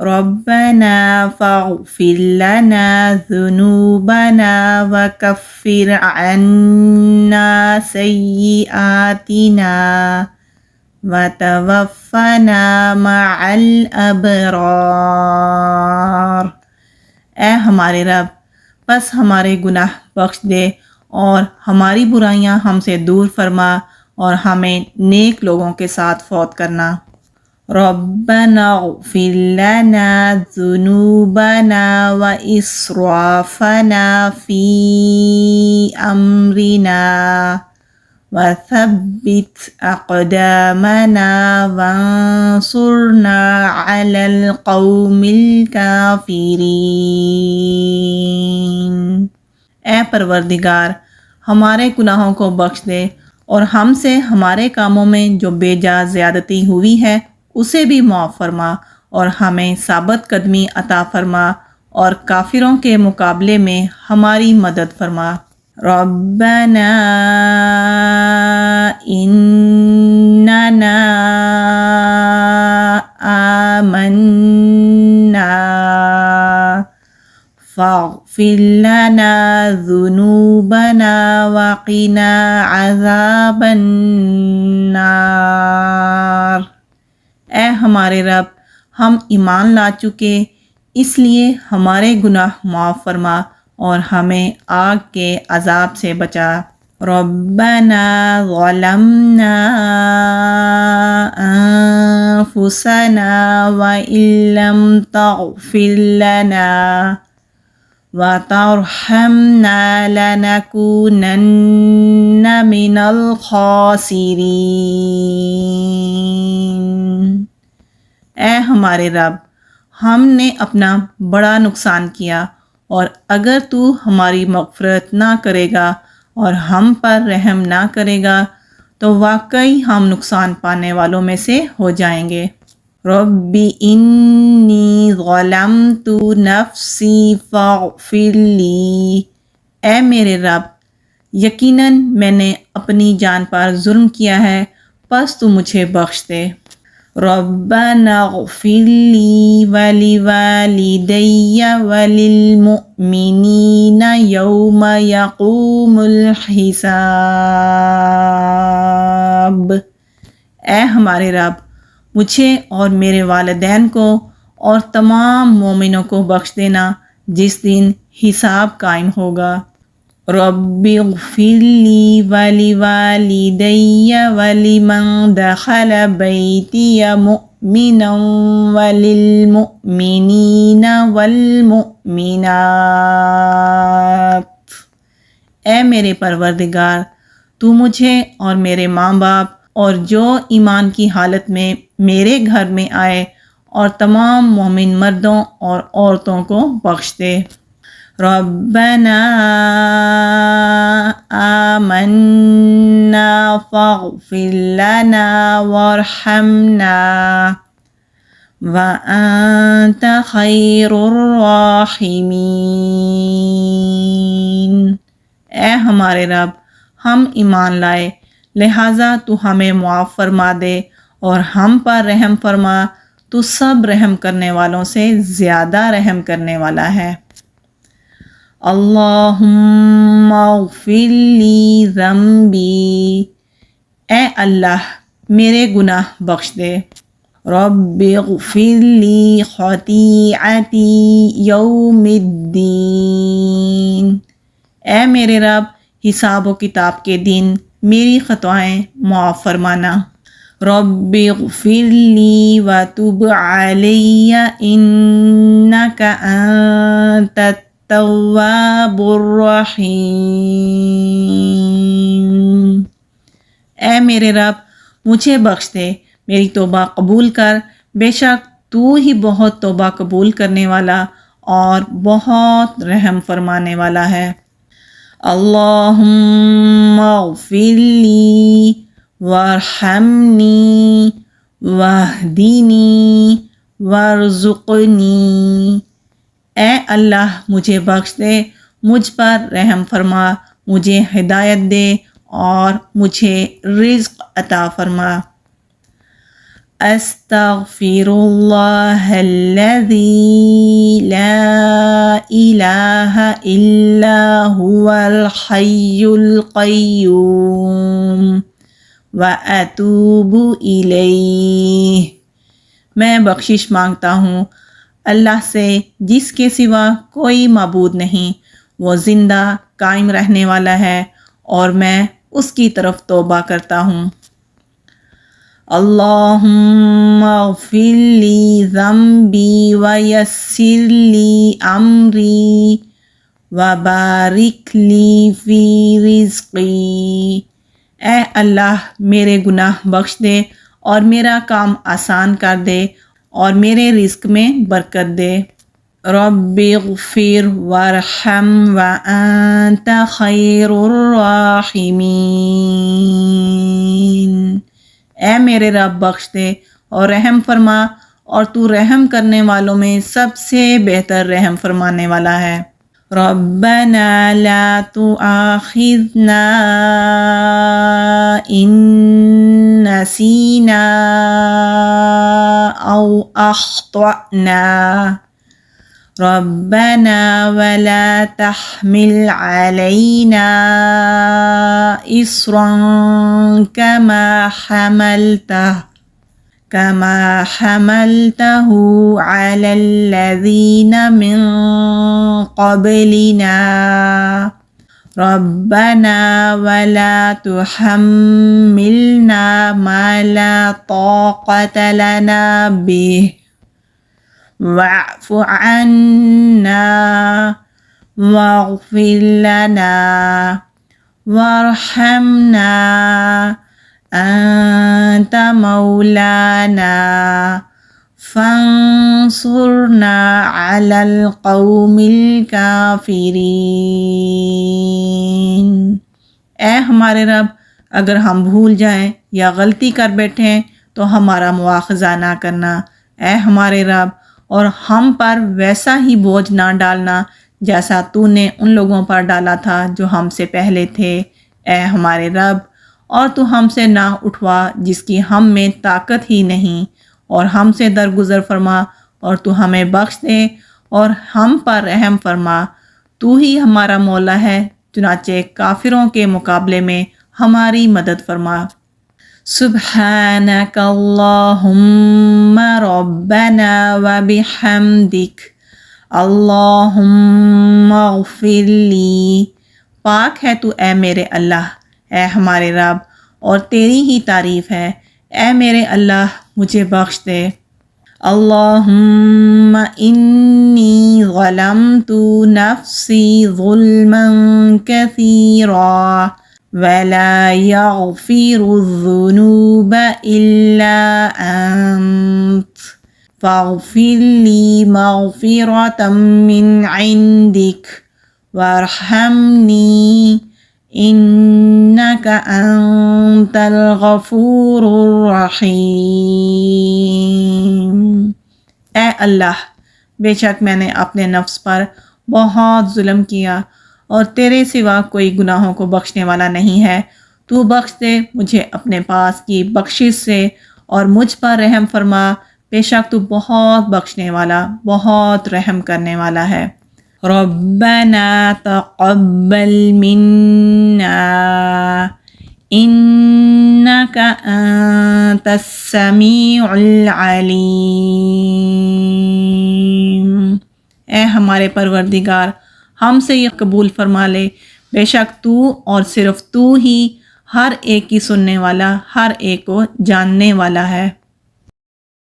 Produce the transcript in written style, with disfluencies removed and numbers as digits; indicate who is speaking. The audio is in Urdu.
Speaker 1: ربنا فاغفر لنا ذنوبنا وكفر عنا سيئاتنا وتوفنا مع الابرار۔ اے ہمارے رب، بس ہمارے گناہ بخش دے اور ہماری برائیاں ہم سے دور فرما اور ہمیں نیک لوگوں کے ساتھ فوت کرنا۔ ربنا اغفر لنا ذنوبنا وإسرافنا في أمرنا وثبت أقدامنا وانصرنا على القوم الكافرين۔ اے پروردگار، ہمارے گناہوں کو بخش دے اور ہم سے ہمارے کاموں میں جو بے جا زیادتی ہوئی ہے اسے بھی معاف فرما اور ہمیں ثابت قدمی عطا فرما اور کافروں کے مقابلے میں ہماری مدد فرما۔ ربنا اننا آمنا فاغفر لنا ذنوبنا وقنا عذاب النار۔ اے ہمارے رب، ہم ایمان لا چکے، اس لیے ہمارے گناہ معاف فرما اور ہمیں آگ کے عذاب سے بچا۔ ربنا ظلمنا انفسنا وإن لم تغفر لنا وترحمنا لنكونن من الخاسرین۔ اے ہمارے رب، ہم نے اپنا بڑا نقصان کیا اور اگر تو ہماری مغفرت نہ کرے گا اور ہم پر رحم نہ کرے گا تو واقعی ہم نقصان پانے والوں میں سے ہو جائیں گے۔ رب انی ظلمت نفسی فاغفر لی۔ اے میرے رب، یقیناً میں نے اپنی جان پر ظلم کیا ہے، پس تو مجھے بخش دے۔ ربنا اغفر لی ولیوالدی وللمؤمنین یوم یقوم الحساب۔ اے ہمارے رب، مجھے اور میرے والدین کو اور تمام مومنوں کو بخش دینا جس دن حساب قائم ہوگا۔ رب اغفر لی ولیوالدی ولمن دخل بیتی مؤمنا وللمؤمنین والمؤمنات۔ اے میرے پروردگار، تو مجھے اور میرے ماں باپ اور جو ایمان کی حالت میں میرے گھر میں آئے اور تمام مومن مردوں اور عورتوں کو بخش دے۔ ربنا آمنا فاغفر لنا وارحمنا وأنت خیر الراحمین۔ اے ہمارے رب، ہم ایمان لائے، لہٰذا تو ہمیں معاف فرما دے اور ہم پر رحم فرما، تو سب رحم کرنے والوں سے زیادہ رحم کرنے والا ہے۔ اللہم اغفر لی ذنبی۔ اے اللہ، میرے گناہ بخش دے۔ رب اغفر لی خطیئتی یوم الدین۔ اے میرے رب، حساب و کتاب کے دن میری خطائیں معاف فرمانا۔ رب اغفر لی وتب علی انک انت التواب الرحیم۔ اے میرے رب، مجھے بخش دے، میری توبہ قبول کر، بے شک تو ہی بہت توبہ قبول کرنے والا اور بہت رحم فرمانے والا ہے۔ اللہم اغفر لی وارحمنی واہدینی وارزقنی۔ اے اللہ، مجھے بخش دے، مجھ پر رحم فرما، مجھے ہدایت دے اور مجھے رزق عطا فرما۔ استغفر اللہ الذی لا الہ الا هو الحی القیوم واتوب الیہ، میں بخشش مانگتا ہوں اللہ سے جس کے سوا کوئی معبود نہیں، وہ زندہ قائم رہنے والا ہے اور میں اس کی طرف توبہ کرتا ہوں۔ اللہم اغفر لی ذنبی ویسر لی امری وبارک لی فی رزقی، اے اللہ میرے گناہ بخش دے اور میرا کام آسان کر دے اور میرے رزق میں برکت دے۔ رب اغفر وارحم وانت خیر الراحمین، اے میرے رب بخش دے اور رحم فرما اور تو رحم کرنے والوں میں سب سے بہتر رحم فرمانے والا ہے۔ ربنا لا تؤاخذنا ان نسینا او اخطأنا ربنا ولا تحمل علينا إصرا كما حملته على الذين من قبلنا ربنا ولا تحملنا ما لا طاقة لنا به واعف عنا واغفر لنا وارحمنا انت مولانا فانصرنا على القوم الكافرین، اے ہمارے رب اگر ہم بھول جائیں یا غلطی کر بیٹھیں تو ہمارا مواخذہ نہ کرنا، اے ہمارے رب اور ہم پر ویسا ہی بوجھ نہ ڈالنا جیسا تو نے ان لوگوں پر ڈالا تھا جو ہم سے پہلے تھے، اے ہمارے رب اور تو ہم سے نہ اٹھوا جس کی ہم میں طاقت ہی نہیں، اور ہم سے درگزر فرما اور تو ہمیں بخش دے اور ہم پر رحم فرما، تو ہی ہمارا مولا ہے، چنانچہ کافروں کے مقابلے میں ہماری مدد فرما۔ سبحانک اللہم ربنا وبحمدک اللہم اغفر لی، پاک ہے تو اے میرے اللہ، اے ہمارے رب اور تیری ہی تعریف ہے، اے میرے اللہ مجھے بخش دے۔ اللہم انی ظلمت نفسی ظلما کثیرا ولا یغفر الذنوب الا انت فاغفر لی مغفرة من عندک وارحمنی انک انت الغفور الرحیم، اے اللہ بے شک میں نے اپنے نفس پر بہت ظلم کیا اور تیرے سوا کوئی گناہوں کو بخشنے والا نہیں ہے، تو بخش دے مجھے اپنے پاس کی بخشش سے اور مجھ پر رحم فرما، بے شک تو بہت بخشنے والا بہت رحم کرنے والا ہے۔ ربنا تقبل منا انک انت السمیع العلیم، اے ہمارے پروردگار ہم سے یہ قبول فرما لے، بے شک تو اور صرف تو ہی ہر ایک کی سننے والا، ہر ایک کو جاننے والا ہے۔